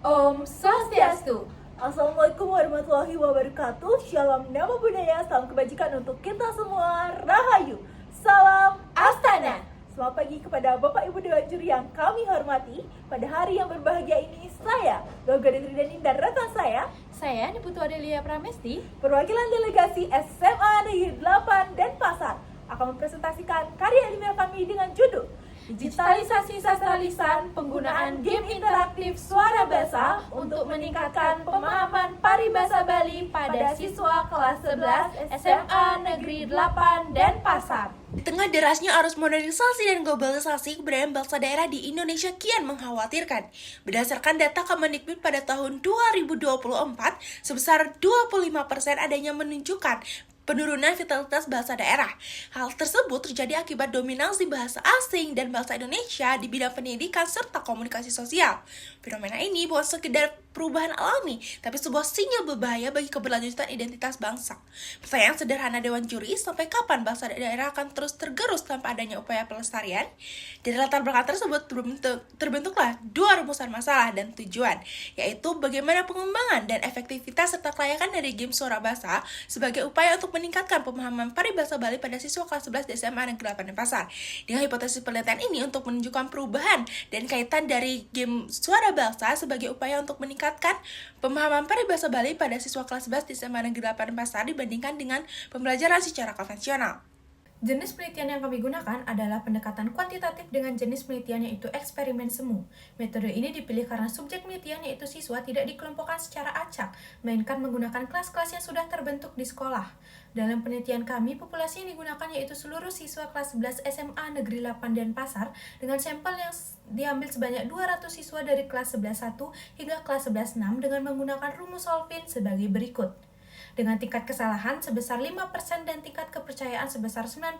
Om Swastiastu. Assalamualaikum warahmatullahi wabarakatuh. Shalom nama budaya, salam kebajikan untuk kita semua. Rahayu, salam Astana. Selamat pagi kepada Bapak Ibu Dewan Juri yang kami hormati. Pada hari yang berbahagia ini, saya, Gogo Detridani, dan rekan Saya Niputu Adelia Pramesti, perwakilan delegasi SMA Negeri 8 Denpasar, akan mempresentasikan karya ilmiah kami dengan judul Digitalisasi Sastra Lisan, Penggunaan Game Interaktif Suara Basa untuk meningkatkan pemahaman paribasa Bali pada siswa kelas 11 SMA Negeri 8 Denpasar. Di tengah derasnya arus modernisasi dan globalisasi, keberadaan bangsa daerah di Indonesia kian mengkhawatirkan. Berdasarkan data Kemendikbud pada tahun 2024, sebesar 25% adanya menunjukkan penurunan vitalitas bahasa daerah. Hal tersebut terjadi akibat dominasi bahasa asing dan bahasa Indonesia di bidang pendidikan serta komunikasi sosial. Fenomena ini bukan sekedar perubahan alami, tapi sebuah sinyal berbahaya bagi keberlanjutan identitas bangsa. Pertanyaan sederhana Dewan Juri, sampai kapan bangsa daerah akan terus tergerus tanpa adanya upaya pelestarian? Dari latar belakang tersebut terbentuklah dua rumusan masalah dan tujuan, yaitu bagaimana pengembangan dan efektivitas serta kelayakan dari game suara basa sebagai upaya untuk meningkatkan pemahaman paribasa Bali pada siswa kelas 11 di SMA Negeri 8 Denpasar. Dengan hipotesis penelitian ini untuk menunjukkan perubahan dan kaitan dari game suara basa sebagai upaya untuk meningkatkan pemahaman paribasa Bali pada siswa kelas 11 di SMA Negeri 8 Denpasar dibandingkan dengan pembelajaran secara konvensional. Jenis penelitian yang kami gunakan adalah pendekatan kuantitatif dengan jenis penelitian yaitu eksperimen semu. Metode ini dipilih karena subjek penelitian yaitu siswa tidak dikelompokkan secara acak, melainkan menggunakan kelas-kelas yang sudah terbentuk di sekolah. Dalam penelitian kami, populasi yang digunakan yaitu seluruh siswa kelas 11 SMA Negeri 8 Denpasar dengan sampel yang diambil sebanyak 200 siswa dari kelas 11.1 hingga kelas 11.6 dengan menggunakan rumus Solvin sebagai berikut. Dengan tingkat kesalahan sebesar 5% dan tingkat kepercayaan sebesar 95%,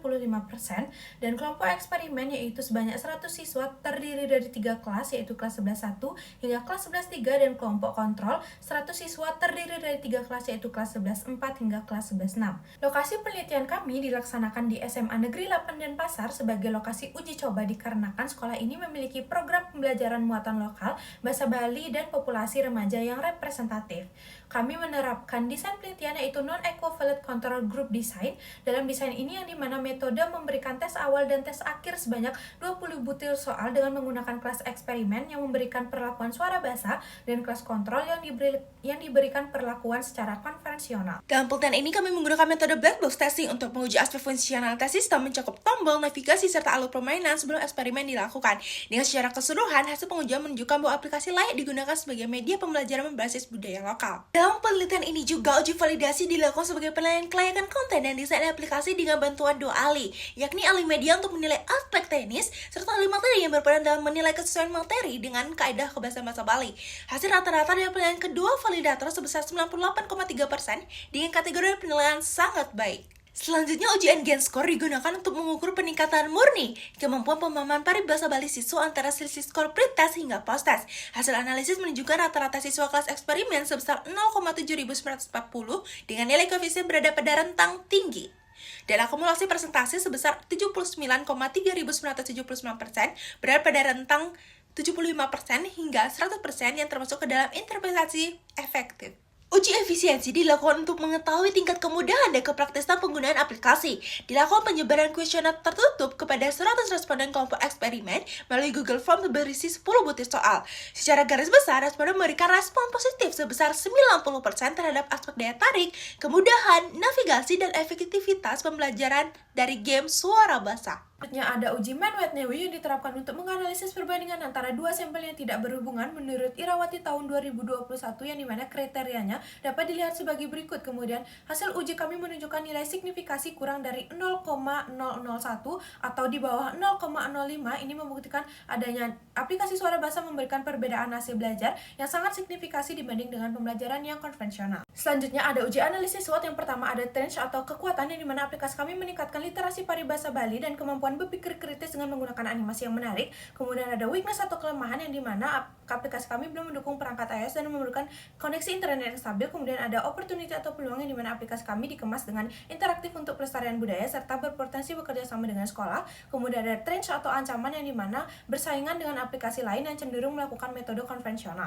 dan kelompok eksperimen yaitu sebanyak 100 siswa terdiri dari 3 kelas yaitu kelas 11.1 hingga kelas 11.3, dan kelompok kontrol 100 siswa terdiri dari 3 kelas yaitu kelas 11.4 hingga kelas 11.6. Lokasi penelitian kami dilaksanakan di SMA Negeri 8 Denpasar sebagai lokasi uji coba dikarenakan sekolah ini memiliki program pembelajaran muatan lokal, bahasa Bali, dan populasi remaja yang representatif. Kami menerapkan desain penelitian yaitu non-equivalent control group design. Dalam desain ini yang dimana metode memberikan tes awal dan tes akhir sebanyak 20 butir soal dengan menggunakan kelas eksperimen yang memberikan perlakuan suara basa dan kelas kontrol yang diberikan perlakuan secara konvensional. Dalam penelitian ini kami menggunakan metode black box testing untuk menguji aspek fungsionalitas sistem mencakup tombol, navigasi, serta alur permainan sebelum eksperimen dilakukan. Dengan secara keseluruhan, hasil pengujian menunjukkan bahwa aplikasi layak digunakan sebagai media pembelajaran berbasis budaya lokal. Dalam penelitian ini juga uji validasi dilakukan sebagai penilaian kelayakan konten dan desain aplikasi dengan bantuan dua ahli, yakni ahli media untuk menilai aspek teknis, serta ahli materi yang berperan dalam menilai kesesuaian materi dengan kaidah kebahasaan bahasa Bali. Hasil rata-rata dari penilaian kedua validator sebesar 98,3% dengan kategori penilaian sangat baik. Selanjutnya, ujian Gen Score digunakan untuk mengukur peningkatan murni kemampuan pemahaman paribasa Bali siswa antara selisih skor pretest hingga post-test. Hasil analisis menunjukkan rata-rata siswa kelas eksperimen sebesar 0,7940 dengan nilai koefisien berada pada rentang tinggi. Dan akumulasi presentasi sebesar 79,3979% berada pada rentang 75% hingga 100% yang termasuk ke dalam interpretasi efektif. Uji efisiensi dilakukan untuk mengetahui tingkat kemudahan dan kepraktisan penggunaan aplikasi. Dilakukan penyebaran kuesioner tertutup kepada 100 responden kelompok eksperimen melalui Google Form berisi 10 butir soal. Secara garis besar, responden memberikan respon positif sebesar 90% terhadap aspek daya tarik, kemudahan, navigasi, dan efektivitas pembelajaran dari game suara basa. Selanjutnya ada uji Mann-Whitney yang diterapkan untuk menganalisis perbandingan antara dua sampel yang tidak berhubungan menurut Irawati tahun 2021 yang dimana kriterianya dapat dilihat sebagai berikut. Kemudian hasil uji kami menunjukkan nilai signifikasi kurang dari 0,001 atau di bawah 0,05. Ini membuktikan adanya aplikasi suara basa memberikan perbedaan hasil belajar yang sangat signifikasi dibanding dengan pembelajaran yang konvensional. Selanjutnya ada uji analisis SWOT. Yang pertama ada strength atau kekuatan yang dimana aplikasi kami meningkatkan literasi paribasa Bali dan kemampuan berpikir kritis dengan menggunakan animasi yang menarik. Kemudian ada weakness atau kelemahan yang dimana aplikasi kami belum mendukung perangkat iOS dan memerlukan koneksi internet yang stabil. Kemudian ada opportunity atau peluang yang dimana aplikasi kami dikemas dengan interaktif untuk pelestarian budaya serta berpotensi bekerja sama dengan sekolah. Kemudian ada threat atau ancaman yang dimana bersaingan dengan aplikasi lain yang cenderung melakukan metode konvensional.